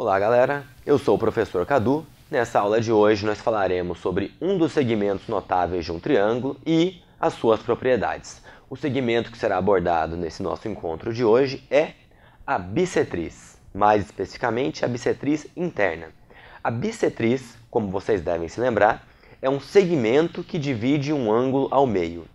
Olá galera, eu sou o professor Cadu. Nessa aula de hoje nós falaremos sobre um dos segmentos notáveis de um triângulo e as suas propriedades. O segmento que será abordado nesse nosso encontro de hoje é a bissetriz, mais especificamente a bissetriz interna. A bissetriz, como vocês devem se lembrar, é um segmento que divide um ângulo ao meio.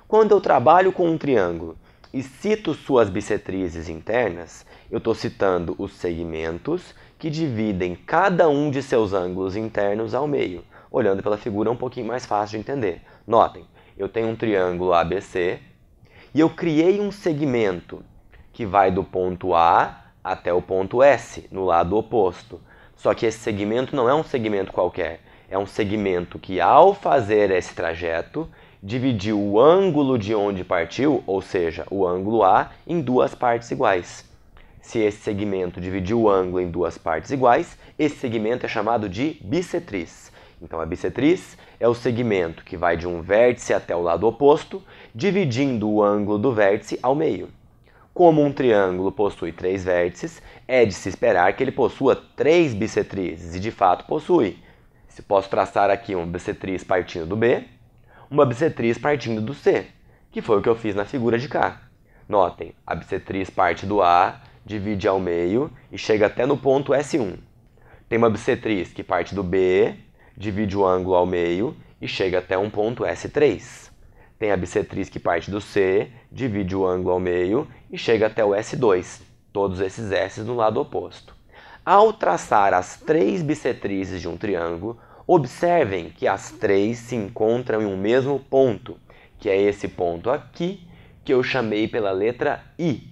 Quando eu trabalho com um triângulo e cito suas bissetrizes internas, eu estou citando os segmentos que dividem cada um de seus ângulos internos ao meio. Olhando pela figura é um pouquinho mais fácil de entender. Notem, eu tenho um triângulo ABC e eu criei um segmento que vai do ponto A até o ponto S, no lado oposto. Só que esse segmento não é um segmento qualquer, é um segmento que, ao fazer esse trajeto, dividiu o ângulo de onde partiu, ou seja, o ângulo A, em duas partes iguais. Se esse segmento dividiu o ângulo em duas partes iguais, esse segmento é chamado de bissetriz. Então, a bissetriz é o segmento que vai de um vértice até o lado oposto, dividindo o ângulo do vértice ao meio. Como um triângulo possui três vértices, é de se esperar que ele possua três bissetrizes, e de fato possui. Posso traçar aqui uma bissetriz partindo do B, uma bissetriz partindo do C, que foi o que eu fiz na figura de cá. Notem, a bissetriz parte do A, divide ao meio e chega até no ponto S1. Tem uma bissetriz que parte do B, divide o ângulo ao meio e chega até um ponto S3. Tem a bissetriz que parte do C, divide o ângulo ao meio e chega até o S2. Todos esses S no lado oposto. Ao traçar as três bissetrizes de um triângulo, observem que as três se encontram em um mesmo ponto, que é esse ponto aqui, que eu chamei pela letra I.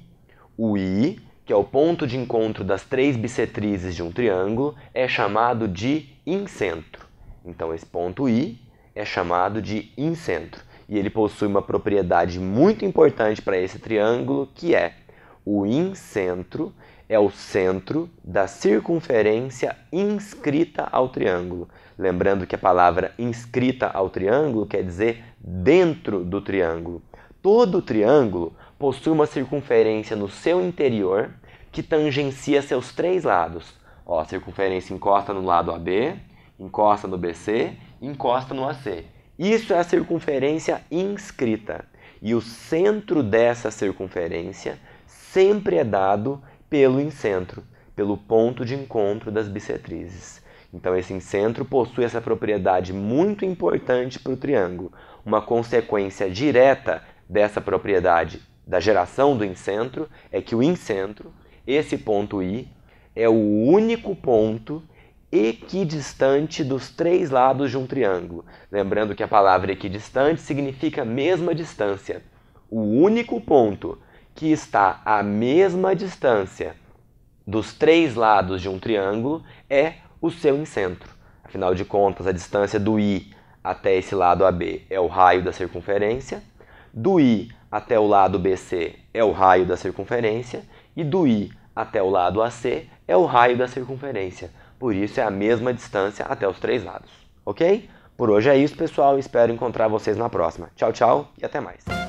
O I, que é o ponto de encontro das três bissetrizes de um triângulo, é chamado de incentro. Então, esse ponto I é chamado de incentro. E ele possui uma propriedade muito importante para esse triângulo, que é o incentro é o centro da circunferência inscrita ao triângulo. Lembrando que a palavra inscrita ao triângulo quer dizer dentro do triângulo. Todo triângulo possui uma circunferência no seu interior que tangencia seus três lados. A circunferência encosta no lado AB, encosta no BC e encosta no AC. Isso é a circunferência inscrita. E o centro dessa circunferência sempre é dado pelo incentro, pelo ponto de encontro das bissetrizes. Então, esse incentro possui essa propriedade muito importante para o triângulo. Uma consequência direta dessa propriedade da geração do incentro é que o incentro, esse ponto I, é o único ponto equidistante dos três lados de um triângulo. Lembrando que a palavra equidistante significa mesma distância. O único ponto que está à mesma distância dos três lados de um triângulo é o seu incentro. Afinal de contas, a distância do I até esse lado AB é o raio da circunferência, do I até o lado BC é o raio da circunferência e do I até o lado AC é o raio da circunferência. Por isso é a mesma distância até os três lados, ok? Por hoje é isso, pessoal. Espero encontrar vocês na próxima. Tchau, tchau e até mais.